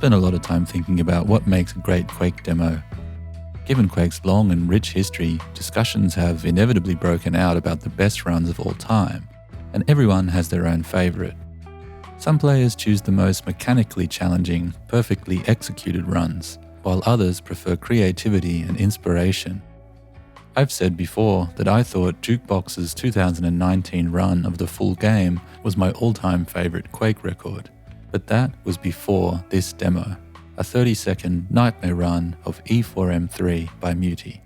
spent a lot of time thinking about what makes a great Quake demo. Given Quake's long and rich history, discussions have inevitably broken out about the best runs of all time, and everyone has their own favourite. Some players choose the most mechanically challenging, perfectly executed runs, while others prefer creativity and inspiration. I've said before that I thought Jukebox's 2019 run of the full game was my all-time favourite Quake record, but that was before this demo, a 30-second nightmare run of E4M3 by Muti.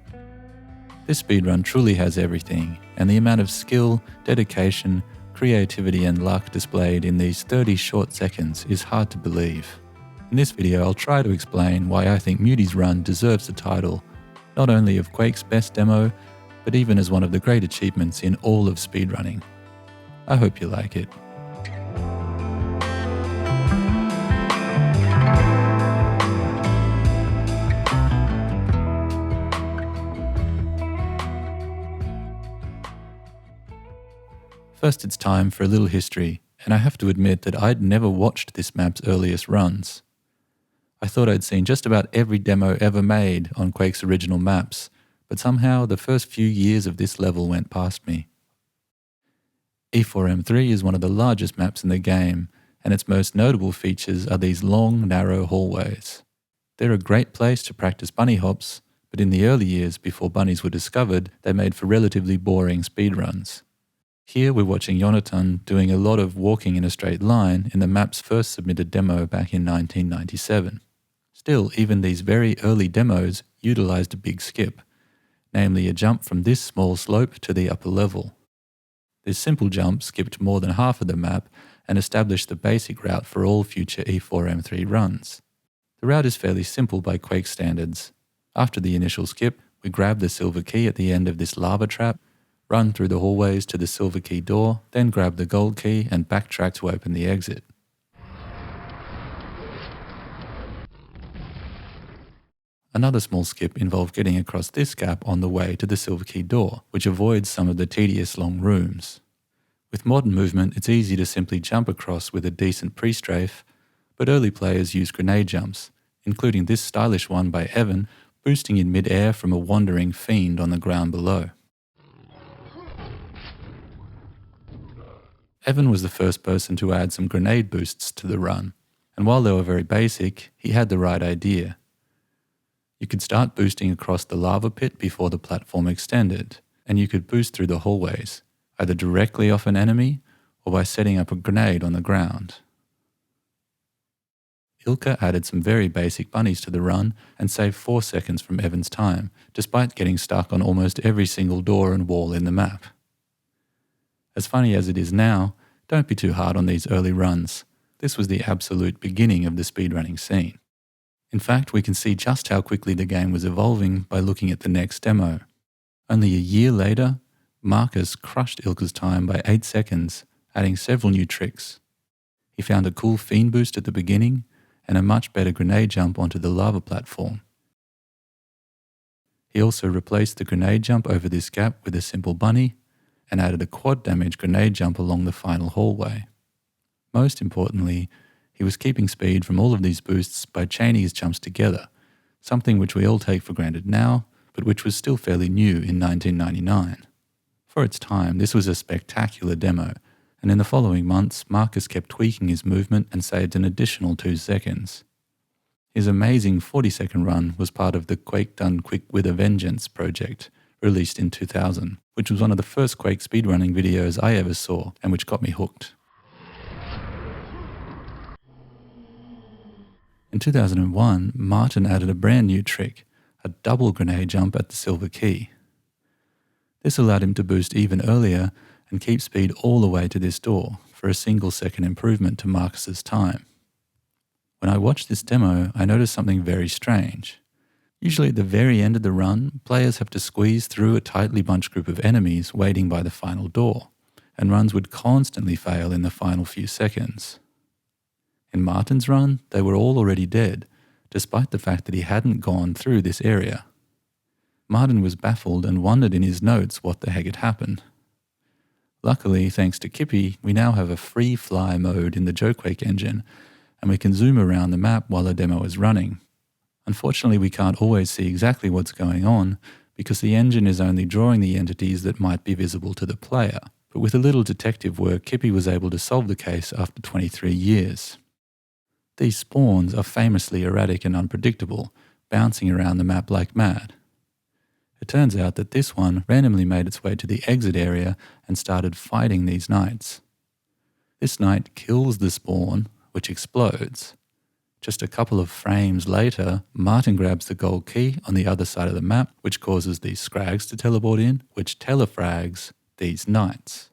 This speedrun truly has everything, and the amount of skill, dedication, creativity and luck displayed in these 30 short seconds is hard to believe. In this video I'll try to explain why I think Muti's run deserves the title, not only of Quake's best demo, but even as one of the great achievements in all of speedrunning. I hope you like it. First, it's time for a little history, and I have to admit that I'd never watched this map's earliest runs. I thought I'd seen just about every demo ever made on Quake's original maps, but somehow the first few years of this level went past me. E4M3 is one of the largest maps in the game, and its most notable features are these long, narrow hallways. They're a great place to practice bunny hops, but in the early years before bunnies were discovered, they made for relatively boring speedruns. Here we're watching Jonathan doing a lot of walking in a straight line in the map's first submitted demo back in 1997. Still, even these very early demos utilized a big skip, namely a jump from this small slope to the upper level. This simple jump skipped more than half of the map and established the basic route for all future E4M3 runs. The route is fairly simple by Quake standards. After the initial skip, we grab the silver key at the end of this lava trap, run through the hallways to the silver key door, then grab the gold key and backtrack to open the exit. Another small skip involved getting across this gap on the way to the silver key door, which avoids some of the tedious long rooms. With modern movement, it's easy to simply jump across with a decent pre-strafe, but early players used grenade jumps, including this stylish one by Evan, boosting in mid-air from a wandering fiend on the ground below. Evan was the first person to add some grenade boosts to the run, and while they were very basic, he had the right idea. You could start boosting across the lava pit before the platform extended, and you could boost through the hallways, either directly off an enemy or by setting up a grenade on the ground. Ilka added some very basic bunnies to the run and saved 4 seconds from Evan's time, despite getting stuck on almost every single door and wall in the map. As funny as it is now, don't be too hard on these early runs. This was the absolute beginning of the speedrunning scene. In fact, we can see just how quickly the game was evolving by looking at the next demo. Only a year later, Marcus crushed Ilka's time by 8 seconds, adding several new tricks. He found a cool fiend boost at the beginning and a much better grenade jump onto the lava platform. He also replaced the grenade jump over this gap with a simple bunny and added a quad damage grenade jump along the final hallway. Most importantly, he was keeping speed from all of these boosts by chaining his jumps together, something which we all take for granted now, but which was still fairly new in 1999. For its time, this was a spectacular demo, and in the following months, Marcus kept tweaking his movement and saved an additional 2 seconds. His amazing 40-second run was part of the Quake Done Quick with a Vengeance project, released in 2000, which was one of the first Quake speedrunning videos I ever saw and which got me hooked. In 2001, Martin added a brand new trick, a double grenade jump at the silver key. This allowed him to boost even earlier and keep speed all the way to this door for a single-second improvement to Marcus's time. When I watched this demo, I noticed something very strange. Usually at the very end of the run, players have to squeeze through a tightly bunched group of enemies waiting by the final door, and runs would constantly fail in the final few seconds. In Martin's run, they were all already dead, despite the fact that he hadn't gone through this area. Martin was baffled and wondered in his notes what the heck had happened. Luckily, thanks to Kipi, we now have a free fly mode in the Quake engine, and we can zoom around the map while the demo is running. Unfortunately, we can't always see exactly what's going on because the engine is only drawing the entities that might be visible to the player. But with a little detective work, Kipi was able to solve the case after 23 years. These spawns are famously erratic and unpredictable, bouncing around the map like mad. It turns out that this one randomly made its way to the exit area and started fighting these knights. This knight kills the spawn, which explodes. Just a couple of frames later, Martin grabs the gold key on the other side of the map, which causes these scrags to teleport in, which telefrags these knights.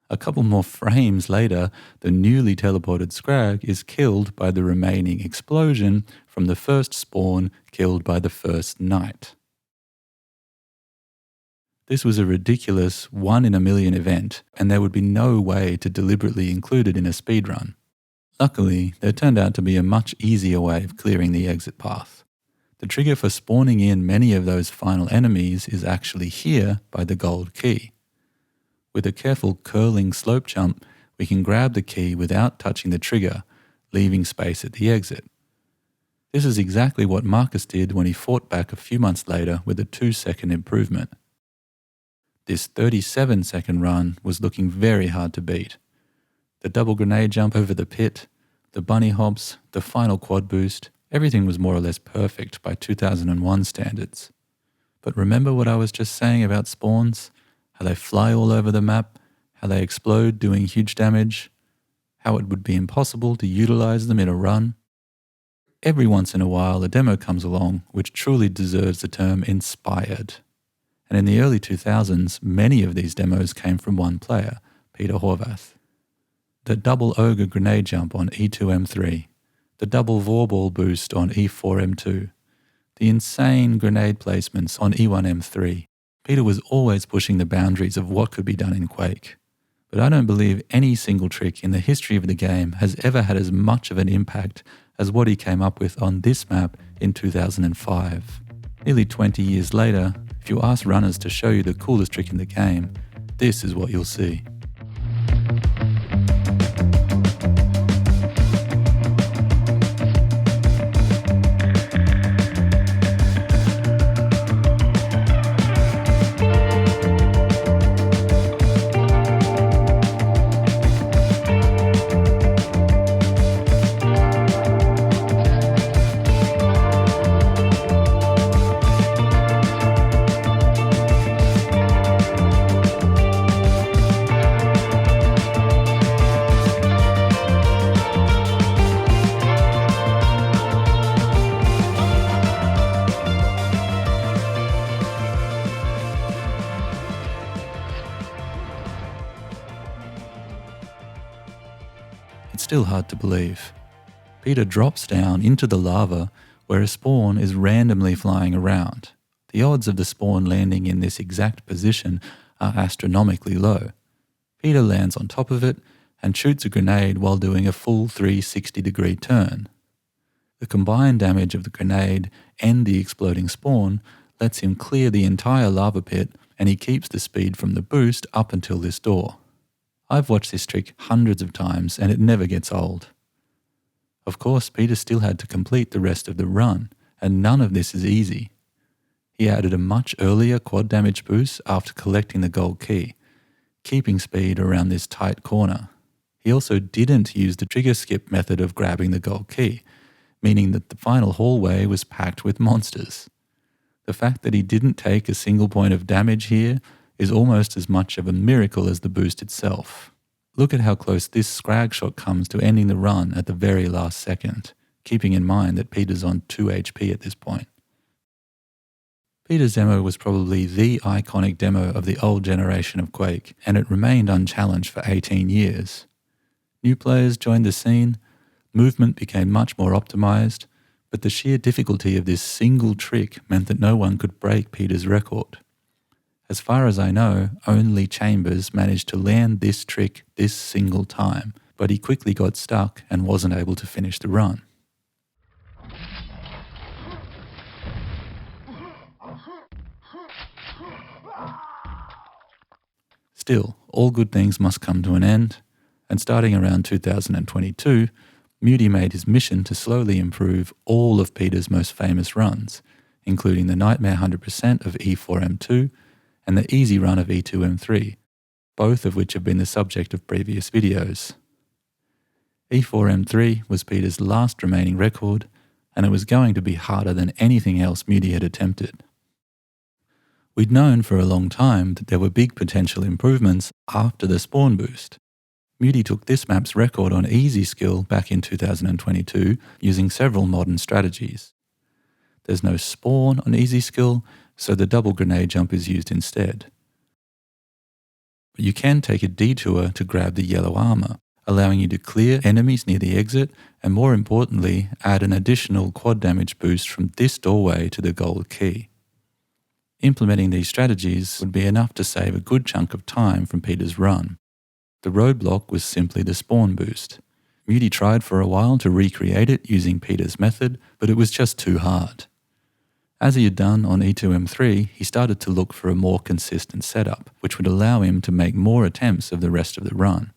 A couple more frames later, the newly teleported scrag is killed by the remaining explosion from the first spawn killed by the first knight. This was a ridiculous 1 in a million event, and there would be no way to deliberately include it in a speedrun. Luckily, there turned out to be a much easier way of clearing the exit path. The trigger for spawning in many of those final enemies is actually here by the gold key. With a careful curling slope jump, we can grab the key without touching the trigger, leaving space at the exit. This is exactly what Marcus did when he fought back a few months later with a 2-second improvement. This 37-second run was looking very hard to beat. The double grenade jump over the pit, the bunny hops, the final quad boost, everything was more or less perfect by 2001 standards. But remember what I was just saying about spawns? How they fly all over the map, how they explode doing huge damage, how it would be impossible to utilize them in a run? Every once in a while a demo comes along which truly deserves the term inspired. And in the early 2000s, many of these demos came from one player, Peter Horvath. The double ogre grenade jump on E2M3, the double vorball boost on E4M2, the insane grenade placements on E1M3. Peter was always pushing the boundaries of what could be done in Quake. But I don't believe any single trick in the history of the game has ever had as much of an impact as what he came up with on this map in 2005. Nearly 20 years later, if you ask runners to show you the coolest trick in the game, this is what you'll see. It's still hard to believe. Peter drops down into the lava where a spawn is randomly flying around. The odds of the spawn landing in this exact position are astronomically low. Peter lands on top of it and shoots a grenade while doing a full 360-degree turn. The combined damage of the grenade and the exploding spawn lets him clear the entire lava pit, and he keeps the speed from the boost up until this door. I've watched this trick hundreds of times and it never gets old. Of course, Peter still had to complete the rest of the run, and none of this is easy. He added a much earlier quad damage boost after collecting the gold key, keeping speed around this tight corner. He also didn't use the trigger skip method of grabbing the gold key, meaning that the final hallway was packed with monsters. The fact that he didn't take a single point of damage here is almost as much of a miracle as the boost itself. Look at how close this scrag shot comes to ending the run at the very last second, keeping in mind that Peter's on 2 HP at this point. Peter's demo was probably the iconic demo of the old generation of Quake, and it remained unchallenged for 18 years. New players joined the scene, movement became much more optimized, but the sheer difficulty of this single trick meant that no one could break Peter's record. As far as I know, only Chambers managed to land this trick this single time, but he quickly got stuck and wasn't able to finish the run. Still, all good things must come to an end, and starting around 2022, Muti made his mission to slowly improve all of Peter's most famous runs, including the Nightmare 100% of E4M2 and the easy run of E2M3, both of which have been the subject of previous videos. E4M3 was Peter's last remaining record, and it was going to be harder than anything else Muti had attempted. We'd known for a long time that there were big potential improvements after the spawn boost. Muti took this map's record on easy skill back in 2022 using several modern strategies. There's no spawn on easy skill, so the double grenade jump is used instead. But you can take a detour to grab the yellow armor, allowing you to clear enemies near the exit and, more importantly, add an additional quad damage boost from this doorway to the gold key. Implementing these strategies would be enough to save a good chunk of time from Peter's run. The roadblock was simply the spawn boost. Muti tried for a while to recreate it using Peter's method, but it was just too hard. As he had done on E2M3, he started to look for a more consistent setup, which would allow him to make more attempts of the rest of the run.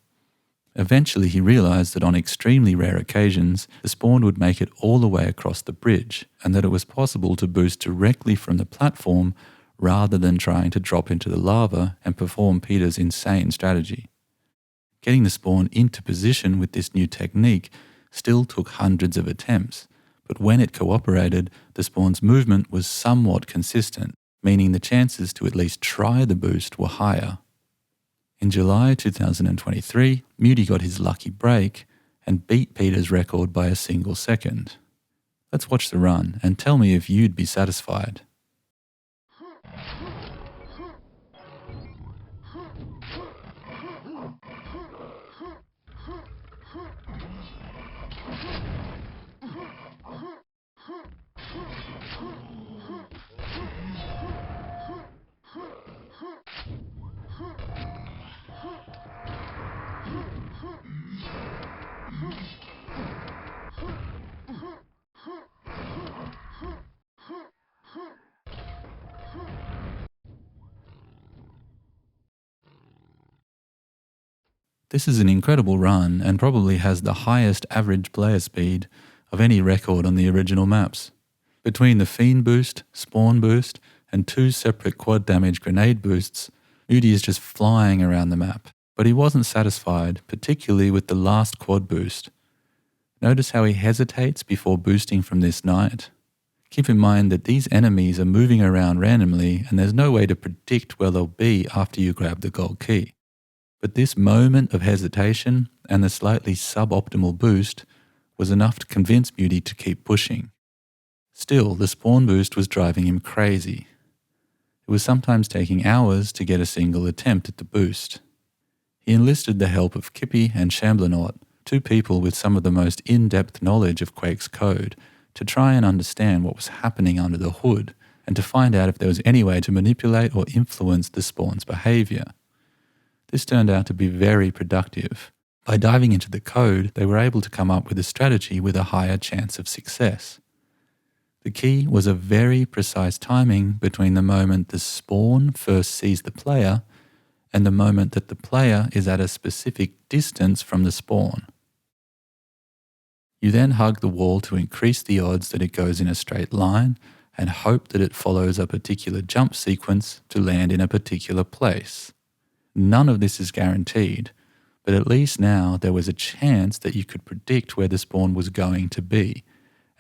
Eventually he realized that on extremely rare occasions, the spawn would make it all the way across the bridge, and that it was possible to boost directly from the platform rather than trying to drop into the lava and perform Peter's insane strategy. Getting the spawn into position with this new technique still took hundreds of attempts, but when it cooperated, the spawn's movement was somewhat consistent, meaning the chances to at least try the boost were higher. In July 2023, Muti got his lucky break and beat Peter's record by a single second. Let's watch the run and tell me if you'd be satisfied. This is an incredible run and probably has the highest average player speed of any record on the original maps. Between the Fiend boost, Spawn boost, and 2 separate quad damage grenade boosts, Muti is just flying around the map. But he wasn't satisfied, particularly with the last quad boost. Notice how he hesitates before boosting from this knight. Keep in mind that these enemies are moving around randomly and there's no way to predict where they'll be after you grab the gold key. But this moment of hesitation and the slightly suboptimal boost was enough to convince Muti to keep pushing. Still, the spawn boost was driving him crazy. It was sometimes taking hours to get a single attempt at the boost. He enlisted the help of Kipi and Shamblernaut, 2 people with some of the most in-depth knowledge of Quake's code, to try and understand what was happening under the hood and to find out if there was any way to manipulate or influence the spawn's behavior. This turned out to be very productive. By diving into the code, they were able to come up with a strategy with a higher chance of success. The key was a very precise timing between the moment the spawn first sees the player and the moment that the player is at a specific distance from the spawn. You then hug the wall to increase the odds that it goes in a straight line and hope that it follows a particular jump sequence to land in a particular place. None of this is guaranteed, but at least now there was a chance that you could predict where the spawn was going to be,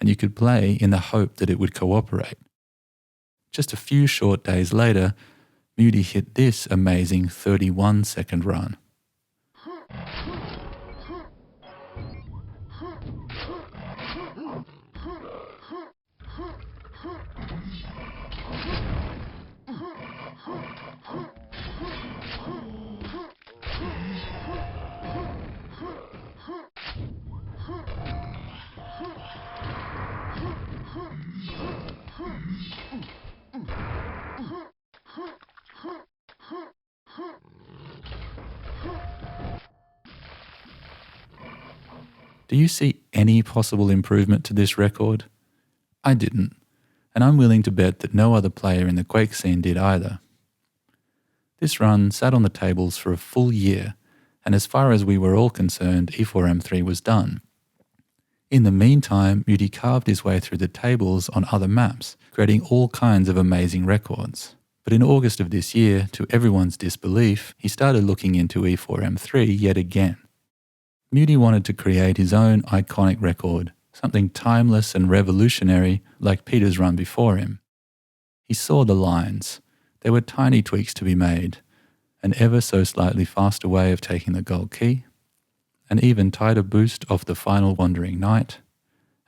and you could play in the hope that it would cooperate. Just a few short days later, Muti hit this amazing 31-second run. Do you see any possible improvement to this record? I didn't, and I'm willing to bet that no other player in the Quake scene did either. This run sat on the tables for a full year, and as far as we were all concerned, E4M3 was done. In the meantime, Muti carved his way through the tables on other maps, creating all kinds of amazing records. But in August of this year, to everyone's disbelief, he started looking into E4M3 yet again. Muti wanted to create his own iconic record, something timeless and revolutionary like Peter's run before him. He saw the lines. There were tiny tweaks to be made, an ever so slightly faster way of taking the gold key, an even tighter boost off the final Wandering Knight,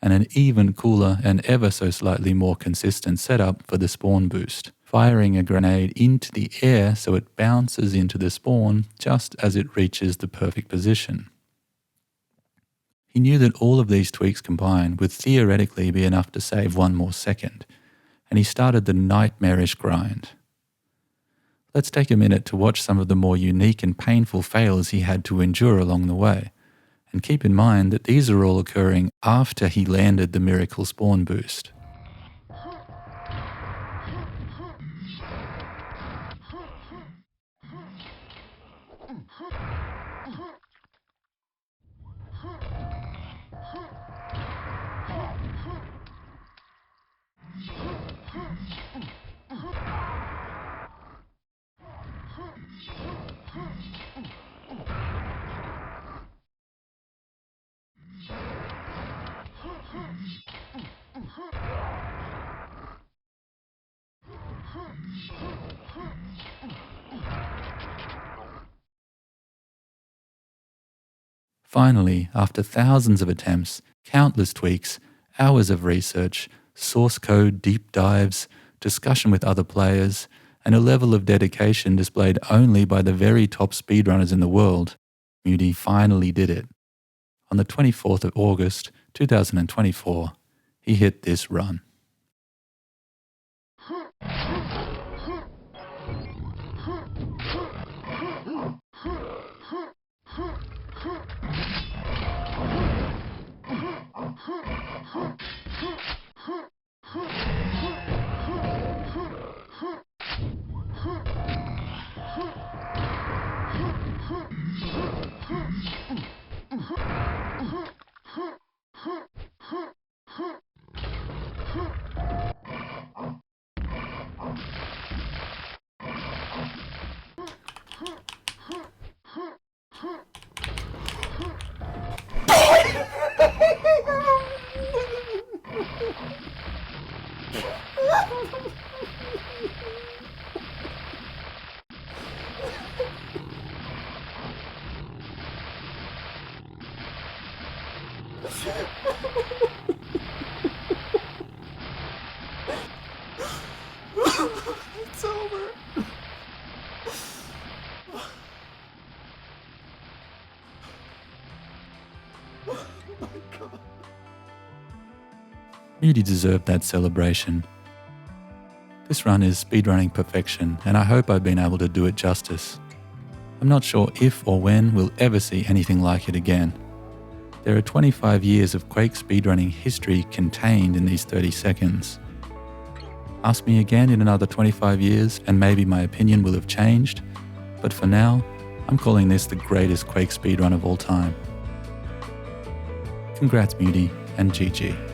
and an even cooler and ever so slightly more consistent setup for the spawn boost, firing a grenade into the air so it bounces into the spawn just as it reaches the perfect position. He knew that all of these tweaks combined would theoretically be enough to save one more second, and he started the nightmarish grind. Let's take a minute to watch some of the more unique and painful fails he had to endure along the way, and keep in mind that these are all occurring after he landed the miracle spawn boost. Finally, after thousands of attempts, countless tweaks, hours of research, source code deep dives, discussion with other players, and a level of dedication displayed only by the very top speedrunners in the world, Muti finally did it. On the 24th of August, 2024, he hit this run. It's over. Oh my God. Muti deserved that celebration. This run is speedrunning perfection, and I hope I've been able to do it justice. I'm not sure if or when we'll ever see anything like it again. There are 25 years of Quake speedrunning history contained in these 30 seconds. Ask me again in another 25 years and maybe my opinion will have changed, but for now, I'm calling this the greatest Quake speedrun of all time. Congrats Muti, and GG.